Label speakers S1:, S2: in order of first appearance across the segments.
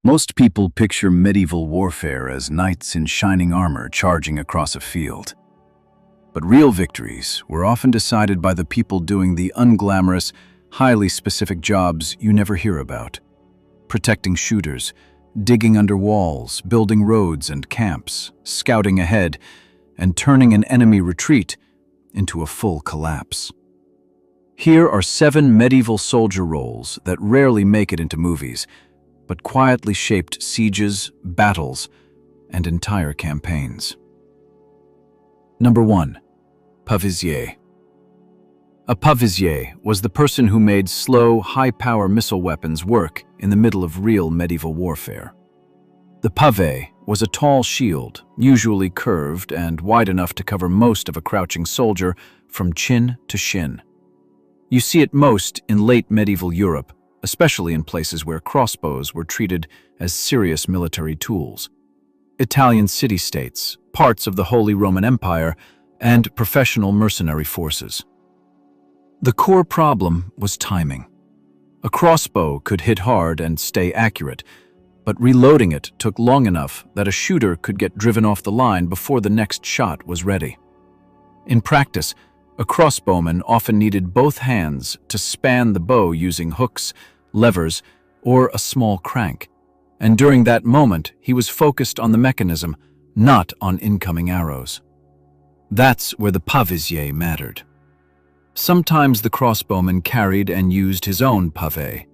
S1: Most people picture medieval warfare as knights in shining armor charging across a field. But real victories were often decided by the people doing the unglamorous, highly specific jobs you never hear about. Protecting shooters, digging under walls, building roads and camps, scouting ahead, and turning an enemy retreat into a full collapse. Here are 7 medieval soldier roles that rarely make it into movies, but quietly shaped sieges, battles, and entire campaigns. Number 1. Pavisier. A pavisier was the person who made slow, high-power missile weapons work in the middle of real medieval warfare. The pave was a tall shield, usually curved and wide enough to cover most of a crouching soldier from chin to shin. You see it most in late medieval Europe, especially in places where crossbows were treated as serious military tools. Italian city-states, parts of the Holy Roman Empire, and professional mercenary forces. The core problem was timing. A crossbow could hit hard and stay accurate, but reloading it took long enough that a shooter could get driven off the line before the next shot was ready. In practice, a crossbowman often needed both hands to span the bow using hooks, levers, or a small crank, and during that moment he was focused on the mechanism, not on incoming arrows. That's where the pavisier mattered. Sometimes the crossbowman carried and used his own pave,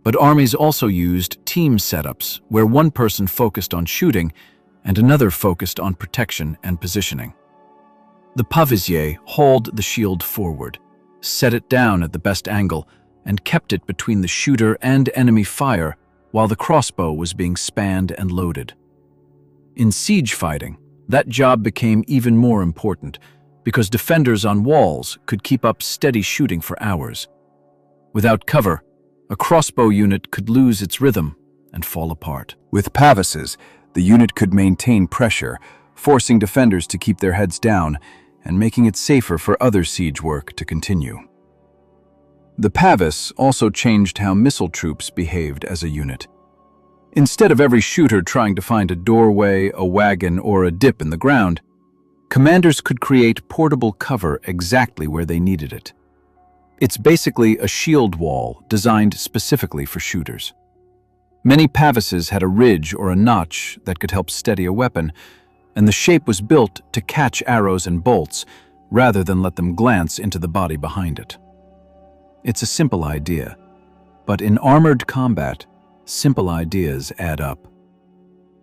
S1: but armies also used team setups where one person focused on shooting and another focused on protection and positioning. The pavisier hauled the shield forward, set it down at the best angle, and kept it between the shooter and enemy fire while the crossbow was being spanned and loaded. In siege fighting, that job became even more important because defenders on walls could keep up steady shooting for hours. Without cover, a crossbow unit could lose its rhythm and fall apart.
S2: With pavises, the unit could maintain pressure, forcing defenders to keep their heads down and making it safer for other siege work to continue. The pavis also changed how missile troops behaved as a unit. Instead of every shooter trying to find a doorway, a wagon, or a dip in the ground, commanders could create portable cover exactly where they needed it. It's basically a shield wall designed specifically for shooters. Many pavises had a ridge or a notch that could help steady a weapon, and the shape was built to catch arrows and bolts rather than let them glance into the body behind it. It's a simple idea, but in armored combat, simple ideas add up.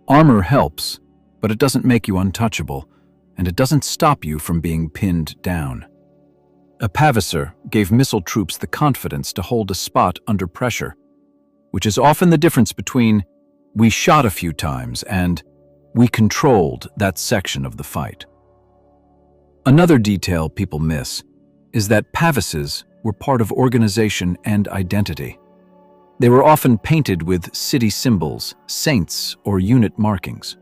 S2: Armor helps, but it doesn't make you untouchable, and it doesn't stop you from being pinned down. A pavisser gave missile troops the confidence to hold a spot under pressure, which is often the difference between "we shot a few times" and "we controlled that section of the fight." Another detail people miss is that pavises were part of organization and identity. They were often painted with city symbols, saints, or unit markings.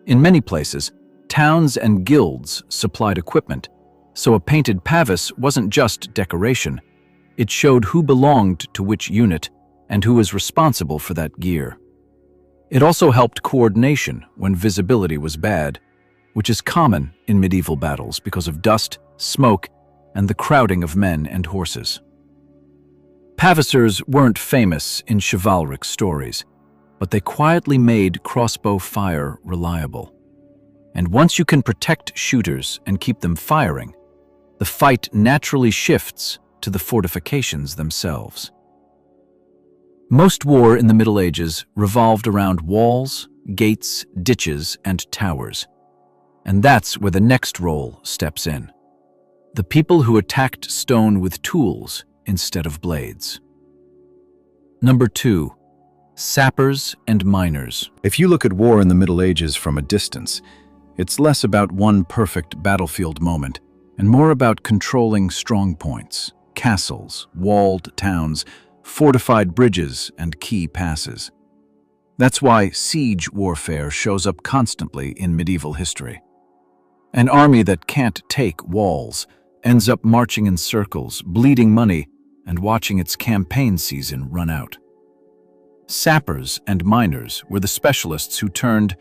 S2: In many places, towns and guilds supplied equipment, so a painted pavis wasn't just decoration. It showed who belonged to which unit and who was responsible for that gear. It also helped coordination when visibility was bad, which is common in medieval battles because of dust, smoke, and the crowding of men and horses. Pavissers weren't famous in chivalric stories, but they quietly made crossbow fire reliable. And once you can protect shooters and keep them firing, the fight naturally shifts to the fortifications themselves. Most war in the Middle Ages revolved around walls, gates, ditches, and towers. And that's where the next role steps in. The people who attacked stone with tools instead of blades. Number 2. Sappers and miners.
S1: If you look at war in the Middle Ages from a distance, it's less about one perfect battlefield moment and more about controlling strong points, castles, walled towns, fortified bridges, and key passes. That's why siege warfare shows up constantly in medieval history. An army that can't take walls ends up marching in circles, bleeding money, and watching its campaign season run out. Sappers and miners were the specialists who turned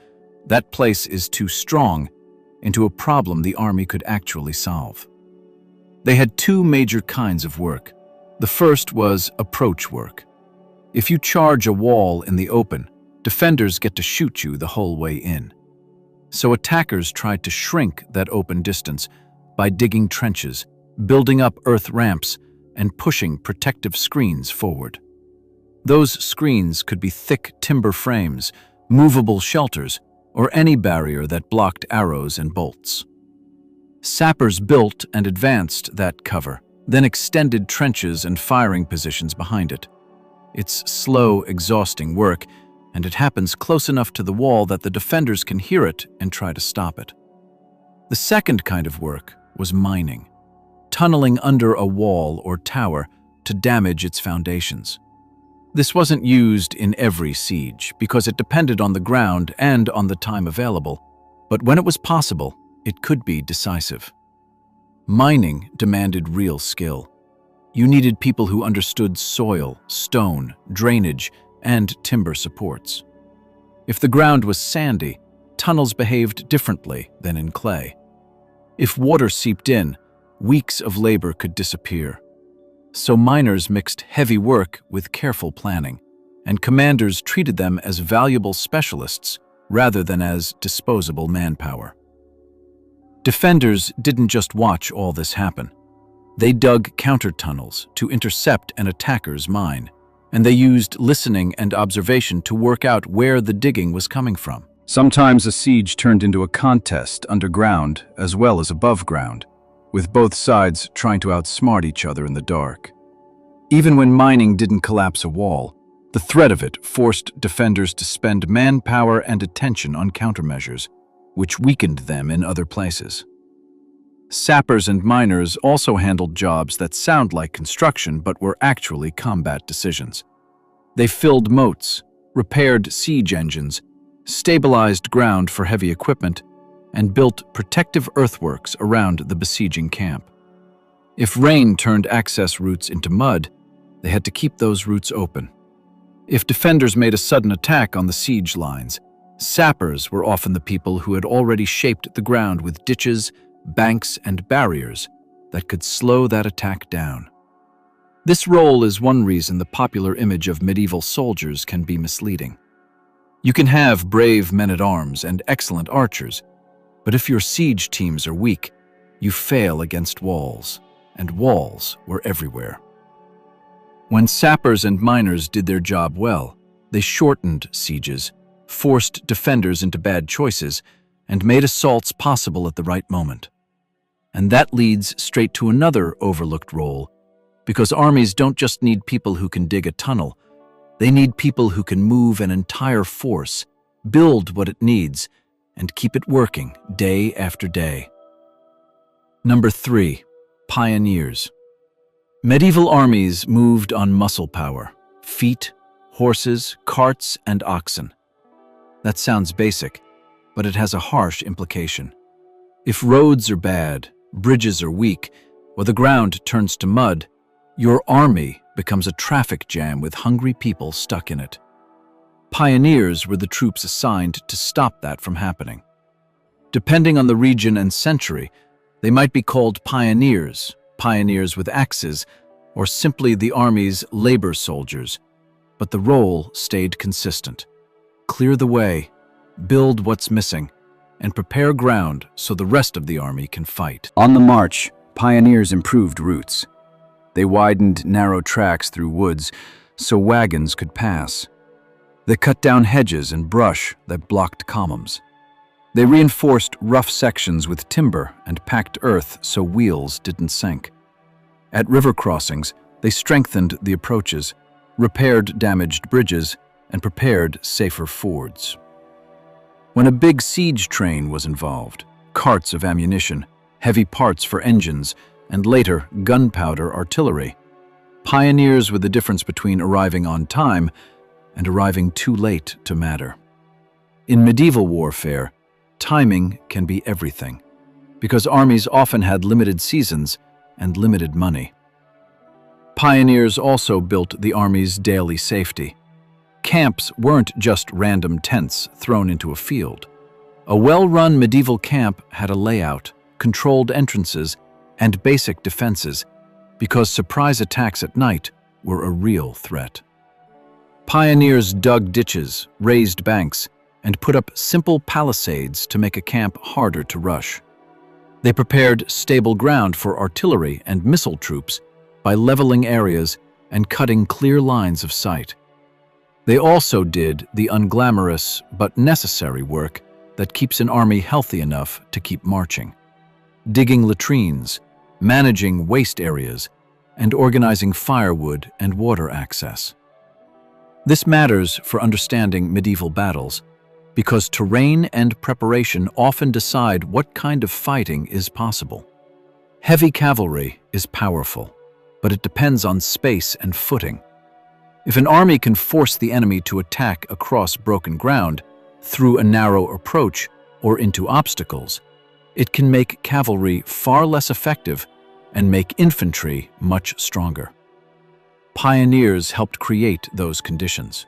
S1: "that place is too strong" into a problem the army could actually solve. They had two major kinds of work. The first was approach work. If you charge a wall in the open, defenders get to shoot you the whole way in. So attackers tried to shrink that open distance by digging trenches, building up earth ramps, and pushing protective screens forward. Those screens could be thick timber frames, movable shelters, or any barrier that blocked arrows and bolts. Sappers built and advanced that cover, then extended trenches and firing positions behind it. It's slow, exhausting work, and it happens close enough to the wall that the defenders can hear it and try to stop it. The second kind of work was mining, tunneling under a wall or tower to damage its foundations. This wasn't used in every siege because it depended on the ground and on the time available, but when it was possible, it could be decisive. Mining demanded real skill. You needed people who understood soil, stone, drainage, and timber supports. If the ground was sandy, tunnels behaved differently than in clay. If water seeped in, weeks of labor could disappear. So miners mixed heavy work with careful planning, and commanders treated them as valuable specialists rather than as disposable manpower. Defenders didn't just watch all this happen. They dug counter-tunnels to intercept an attacker's mine, and they used listening and observation to work out where the digging was coming from.
S2: Sometimes a siege turned into a contest underground as well as above ground, with both sides trying to outsmart each other in the dark. Even when mining didn't collapse a wall, the threat of it forced defenders to spend manpower and attention on countermeasures, which weakened them in other places. Sappers and miners also handled jobs that sound like construction but were actually combat decisions. They filled moats, repaired siege engines, stabilized ground for heavy equipment, and built protective earthworks around the besieging camp. If rain turned access routes into mud, they had to keep those routes open. If defenders made a sudden attack on the siege lines, sappers were often the people who had already shaped the ground with ditches, banks, and barriers that could slow that attack down. This role is one reason the popular image of medieval soldiers can be misleading. You can have brave men-at-arms and excellent archers, but if your siege teams are weak, you fail against walls, and walls were everywhere. When sappers and miners did their job well, they shortened sieges, forced defenders into bad choices, and made assaults possible at the right moment. And that leads straight to another overlooked role, because armies don't just need people who can dig a tunnel. They need people who can move an entire force, build what it needs, and keep it working day after day. Number 3. Pioneers. Medieval armies moved on muscle power, feet, horses, carts, and oxen. That sounds basic, but it has a harsh implication. If roads are bad, bridges are weak, or the ground turns to mud, your army becomes a traffic jam with hungry people stuck in it. Pioneers were the troops assigned to stop that from happening. Depending on the region and century, they might be called pioneers, pioneers with axes, or simply the army's labor soldiers, but the role stayed consistent. Clear the way, build what's missing, and prepare ground so the rest of the army can fight. On the march, pioneers improved routes. They widened narrow tracks through woods so wagons could pass. They cut down hedges and brush that blocked columns. They reinforced rough sections with timber and packed earth so wheels didn't sink. At river crossings, they strengthened the approaches, repaired damaged bridges, and prepared safer fords. When a big siege train was involved, carts of ammunition, heavy parts for engines, and later gunpowder artillery, pioneers were the difference between arriving on time and arriving too late to matter. In medieval warfare, timing can be everything, because armies often had limited seasons and limited money. Pioneers also built the army's daily safety. Camps weren't just random tents thrown into a field. A well-run medieval camp had a layout, controlled entrances, and basic defenses, because surprise attacks at night were a real threat. Pioneers dug ditches, raised banks, and put up simple palisades to make a camp harder to rush. They prepared stable ground for artillery and missile troops by leveling areas and cutting clear lines of sight. They also did the unglamorous but necessary work that keeps an army healthy enough to keep marching. Digging latrines, managing waste areas, and organizing firewood and water access. This matters for understanding medieval battles, because terrain and preparation often decide what kind of fighting is possible. Heavy cavalry is powerful, but it depends on space and footing. If an army can force the enemy to attack across broken ground, through a narrow approach, or into obstacles, it can make cavalry far less effective and make infantry much stronger. Pioneers helped create those conditions.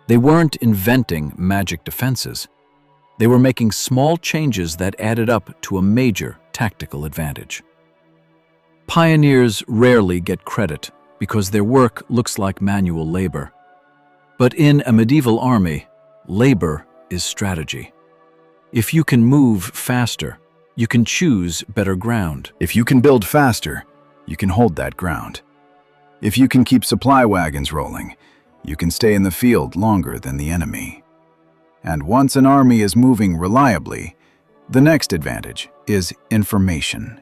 S2: They weren't inventing magic defenses. They were making small changes that added up to a major tactical advantage. Pioneers rarely get credit because their work looks like manual labor. But in a medieval army, labor is strategy. If you can move faster, you can choose better ground.
S1: If you can build faster, you can hold that ground. If you can keep supply wagons rolling, you can stay in the field longer than the enemy. And once an army is moving reliably, the next advantage is information.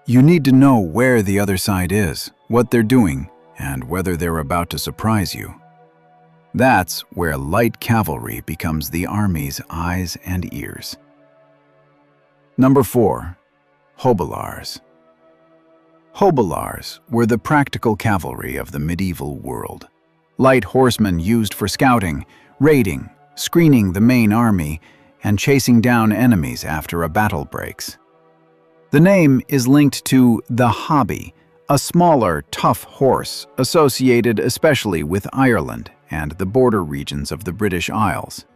S1: You need to know where the other side is, what they're doing, and whether they're about to surprise you. That's where light cavalry becomes the army's eyes and ears. Number 4. Hobilars. Hobilars were the practical cavalry of the medieval world. Light horsemen used for scouting, raiding, screening the main army, and chasing down enemies after a battle breaks. The name is linked to the hobby, a smaller, tough horse associated especially with Ireland and the border regions of the British Isles.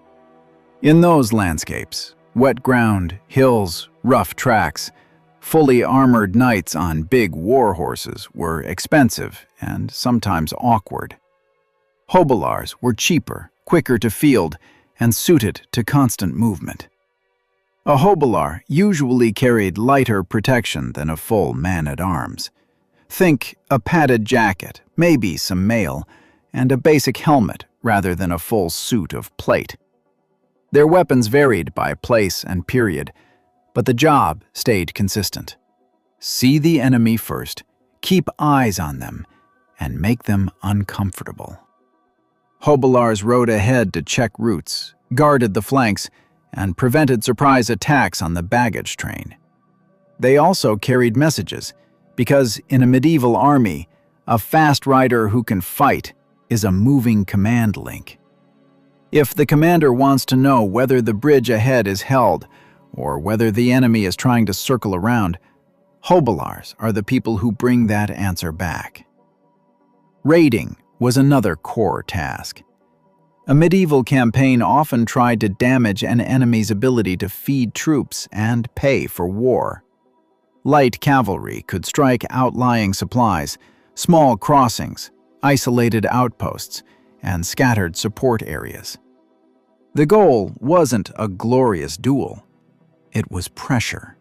S1: In those landscapes, wet ground, hills, rough tracks, fully armored knights on big war horses were expensive and sometimes awkward. Hobilars were cheaper, quicker to field, and suited to constant movement. A hobilar usually carried lighter protection than a full man-at-arms. Think a padded jacket, maybe some mail, and a basic helmet rather than a full suit of plate. Their weapons varied by place and period, but the job stayed consistent. See the enemy first, keep eyes on them, and make them uncomfortable. Hobilars rode ahead to check routes, guarded the flanks, and prevented surprise attacks on the baggage train. They also carried messages, because in a medieval army, a fast rider who can fight is a moving command link. If the commander wants to know whether the bridge ahead is held or whether the enemy is trying to circle around, hobilars are the people who bring that answer back. Raiding was another core task. A medieval campaign often tried to damage an enemy's ability to feed troops and pay for war. Light cavalry could strike outlying supplies, small crossings, isolated outposts, and scattered support areas. The goal wasn't a glorious duel. It was pressure.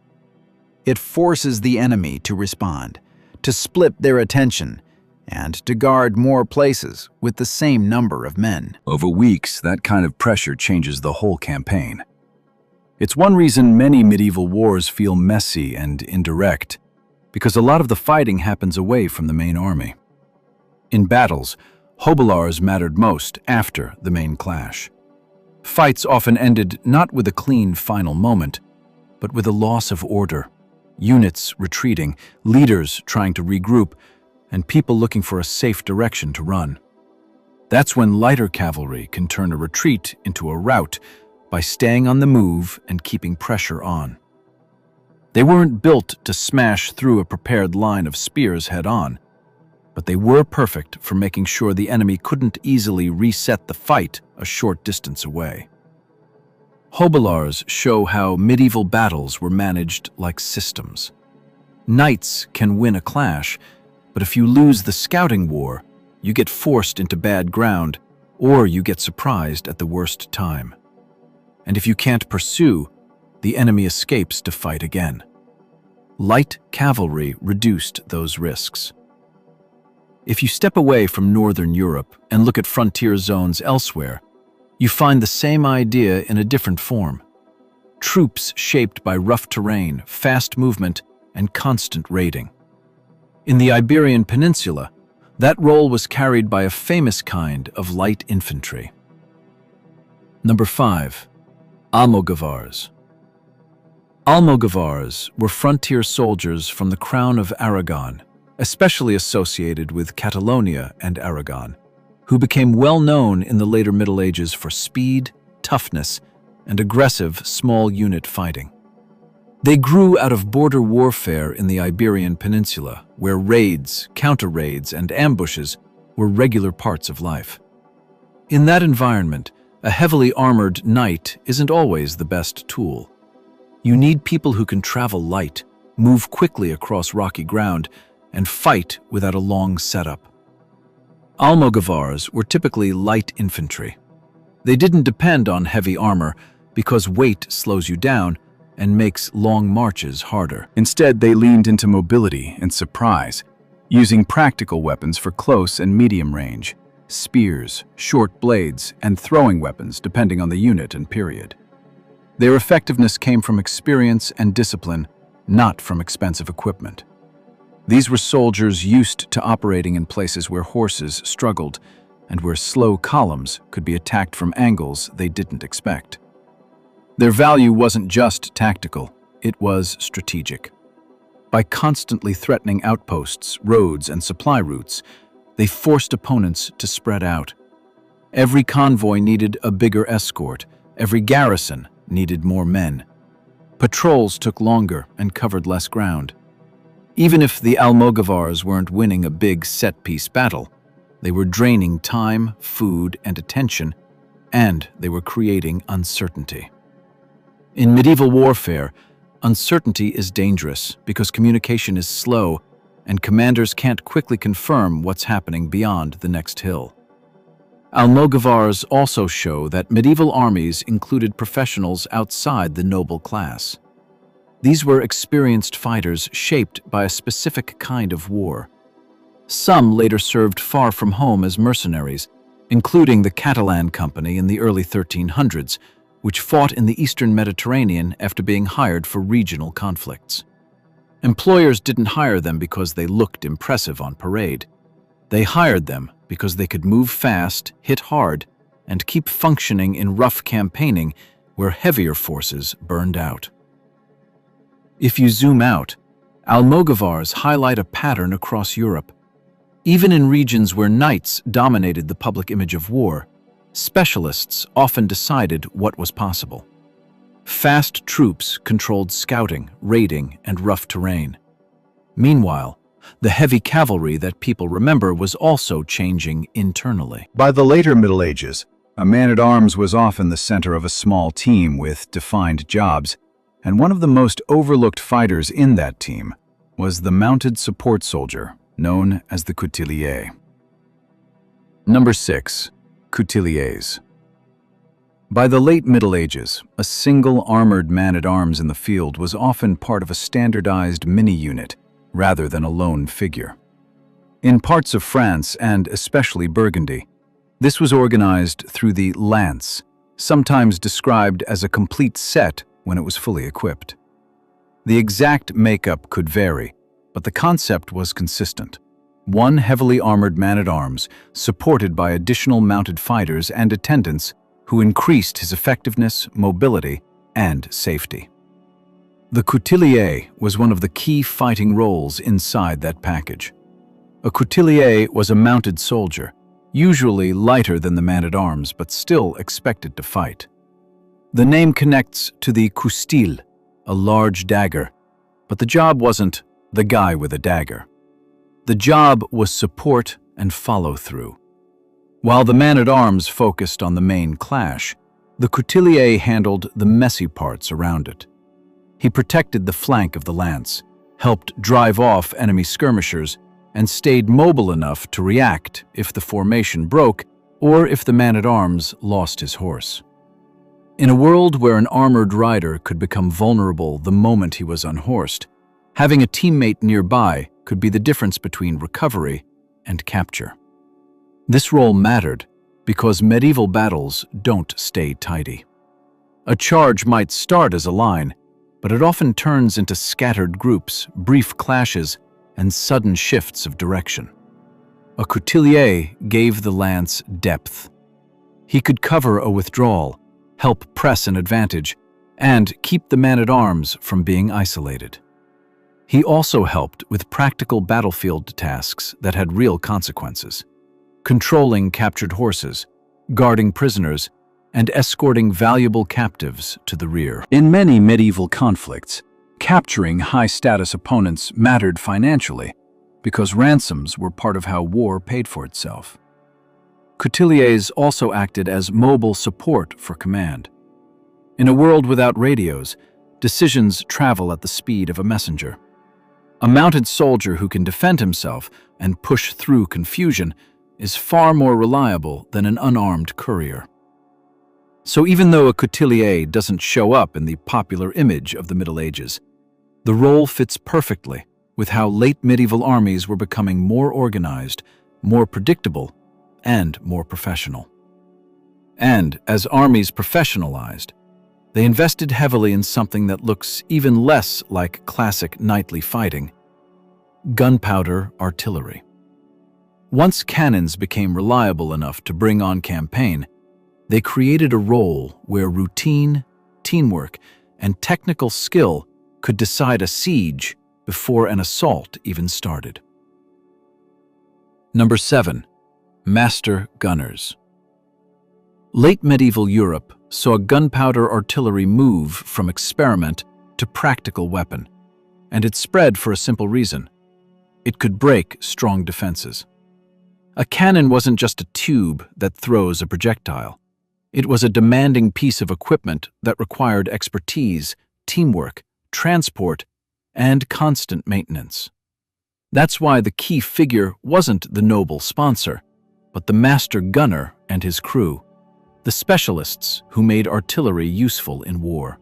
S1: It forces the enemy to respond, to split their attention, and to guard more places with the same number of men.
S2: Over weeks, that kind of pressure changes the whole campaign. It's one reason many medieval wars feel messy and indirect, because a lot of the fighting happens away from the main army. In battles, hobilars mattered most after the main clash. Fights often ended not with a clean final moment, but with a loss of order, units retreating, leaders trying to regroup, and people looking for a safe direction to run. That's when lighter cavalry can turn a retreat into a rout by staying on the move and keeping pressure on. They weren't built to smash through a prepared line of spears head-on. but they were perfect for making sure the enemy couldn't easily reset the fight a short distance away. Hobilars show how medieval battles were managed like systems. Knights can win a clash, but if you lose the scouting war, you get forced into bad ground, or you get surprised at the worst time. And if you can't pursue, the enemy escapes to fight again. Light cavalry reduced those risks. If you step away from Northern Europe and look at frontier zones elsewhere, you find the same idea in a different form. Troops shaped by rough terrain, fast movement, and constant raiding. In the Iberian Peninsula, that role was carried by a famous kind of light infantry. Number 5. Almogavars. Almogavars were frontier soldiers from the Crown of Aragon, especially associated with Catalonia and Aragon, who became well known in the later Middle Ages for speed, toughness, and aggressive small unit fighting. They grew out of border warfare in the Iberian Peninsula, where raids, counter-raids, and ambushes were regular parts of life. In that environment, a heavily armored knight isn't always the best tool. You need people who can travel light, move quickly across rocky ground, and fight without a long setup. Almogavars were typically light infantry. They didn't depend on heavy armor because weight slows you down and makes long marches harder.
S1: Instead, they leaned into mobility and surprise, using practical weapons for close and medium range, spears, short blades, and throwing weapons depending on the unit and period. Their effectiveness came from experience and discipline, not from expensive equipment. These were soldiers used to operating in places where horses struggled and where slow columns could be attacked from angles they didn't expect. Their value wasn't just tactical, it was strategic. By constantly threatening outposts, roads, and supply routes, they forced opponents to spread out. Every convoy needed a bigger escort, every garrison needed more men. Patrols took longer and covered less ground. Even if the Almogavars weren't winning a big set-piece battle, they were draining time, food, and attention, and they were creating uncertainty. In medieval warfare, uncertainty is dangerous because communication is slow and commanders can't quickly confirm what's happening beyond the next hill. Almogavars also show that medieval armies included professionals outside the noble class. These were experienced fighters shaped by a specific kind of war. Some later served far from home as mercenaries, including the Catalan Company in the early 1300s, which fought in the eastern Mediterranean after being hired for regional conflicts. Employers didn't hire them because they looked impressive on parade. They hired them because they could move fast, hit hard, and keep functioning in rough campaigning where heavier forces burned out. If you zoom out, Almogavars highlight a pattern across Europe. Even in regions where knights dominated the public image of war, specialists often decided what was possible. Fast troops controlled scouting, raiding, and rough terrain. Meanwhile, the heavy cavalry that people remember was also changing internally. By the later Middle Ages, a man-at-arms was often the center of a small team with defined jobs, and one of the most overlooked fighters in that team was the mounted support soldier, known as the couturier. Number 6. Couturiers. By the late Middle Ages, a single armored man-at-arms in the field was often part of a standardized mini-unit rather than a lone figure. In parts of France, and especially Burgundy, this was organized through the lance, sometimes described as a complete set when it was fully equipped. The exact makeup could vary, but the concept was consistent. One heavily armored man-at-arms, supported by additional mounted fighters and attendants who increased his effectiveness, mobility, and safety. The couturier was one of the key fighting roles inside that package. A couturier was a mounted soldier, usually lighter than the man-at-arms but still expected to fight. The name connects to the coustil, a large dagger, but the job wasn't the guy with a dagger. The job was support and follow-through. While the man-at-arms focused on the main clash, the couturier handled the messy parts around it. He protected the flank of the lance, helped drive off enemy skirmishers, and stayed mobile enough to react if the formation broke or if the man-at-arms lost his horse. In a world where an armored rider could become vulnerable the moment he was unhorsed, having a teammate nearby could be the difference between recovery and capture. This role mattered because medieval battles don't stay tidy. A charge might start as a line, but it often turns into scattered groups, brief clashes, and sudden shifts of direction. A couturier gave the lance depth. He could cover a withdrawal, help press an advantage, and keep the man-at-arms from being isolated. He also helped with practical battlefield tasks that had real consequences: controlling captured horses, guarding prisoners, and escorting valuable captives to the rear.
S2: In many medieval conflicts, capturing high-status opponents mattered financially because ransoms were part of how war paid for itself. Couturiers also acted as mobile support for command. In a world without radios, decisions travel at the speed of a messenger. A mounted soldier who can defend himself and push through confusion is far more reliable than an unarmed courier. So even though a couturier doesn't show up in the popular image of the Middle Ages, the role fits perfectly with how late medieval armies were becoming more organized, more predictable, and more professional. And as armies professionalized, they invested heavily in something that looks even less like classic knightly fighting: gunpowder artillery. Once cannons became reliable enough to bring on campaign, they created a role where routine, teamwork, and technical skill could decide a siege before an assault even started. Number 7. Master gunners. Late medieval Europe saw gunpowder artillery move from experiment to practical weapon, and it spread for a simple reason: it could break strong defenses. A cannon wasn't just a tube that throws a projectile. It was a demanding piece of equipment that required expertise, teamwork, transport, and constant maintenance. That's why the key figure wasn't the noble sponsor, but the master gunner and his crew, the specialists who made artillery useful in war.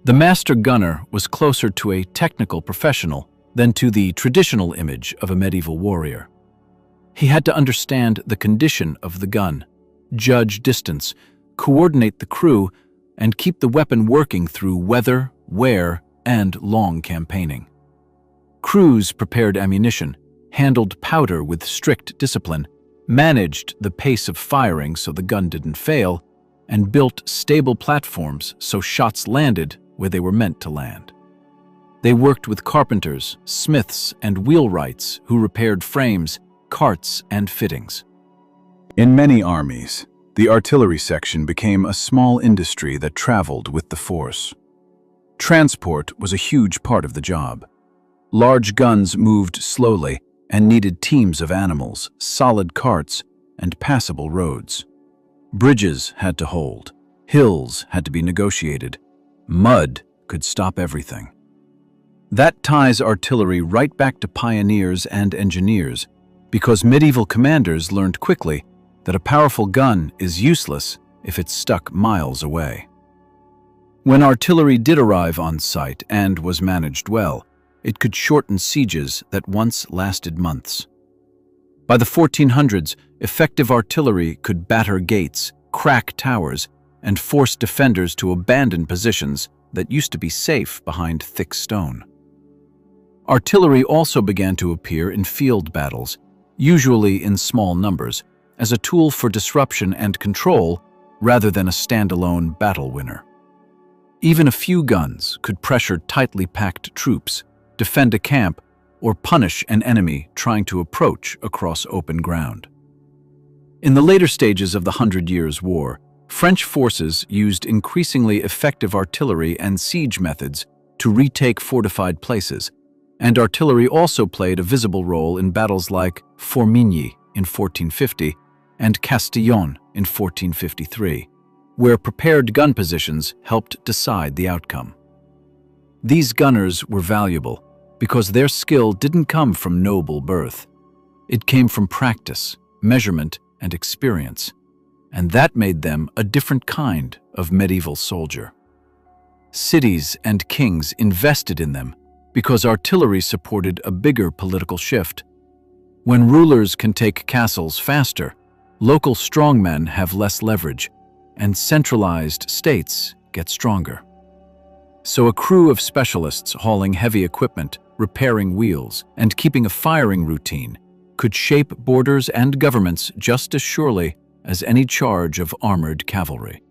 S2: The master gunner was closer to a technical professional than to the traditional image of a medieval warrior. He had to understand the condition of the gun, judge distance, coordinate the crew, and keep the weapon working through weather, wear, and long campaigning. Crews prepared ammunition, handled powder with strict discipline, managed the pace of firing so the gun didn't fail, and built stable platforms so shots landed where they were meant to land. They worked with carpenters, smiths, and wheelwrights who repaired frames, carts, and fittings. In many armies, the artillery section became a small industry that traveled with the force. Transport was a huge part of the job. Large guns moved slowly and needed teams of animals, solid carts, and passable roads. Bridges had to hold. Hills had to be negotiated. Mud could stop everything. That ties artillery right back to pioneers and engineers, because medieval commanders learned quickly that a powerful gun is useless if it's stuck miles away. When artillery did arrive on site and was managed well, it could shorten sieges that once lasted months. By the 1400s, effective artillery could batter gates, crack towers, and force defenders to abandon positions that used to be safe behind thick stone. Artillery also began to appear in field battles, usually in small numbers, as a tool for disruption and control rather than a standalone battle winner. Even a few guns could pressure tightly packed troops, defend a camp, or punish an enemy trying to approach across open ground. In the later stages of the Hundred Years' War, French forces used increasingly effective artillery and siege methods to retake fortified places,
S1: And artillery also played a visible role in battles like Formigny in 1450 and Castillon in 1453, where prepared gun positions helped decide the outcome. These gunners were valuable because their skill didn't come from noble birth. It came from practice, measurement, and experience, and that made them a different kind of medieval soldier. Cities and kings invested in them because artillery supported a bigger political shift. When rulers can take castles faster, local strongmen have less leverage, and centralized states get stronger. So a crew of specialists hauling heavy equipment, repairing wheels, and keeping a firing routine could shape borders and governments just as surely as any charge of armored cavalry.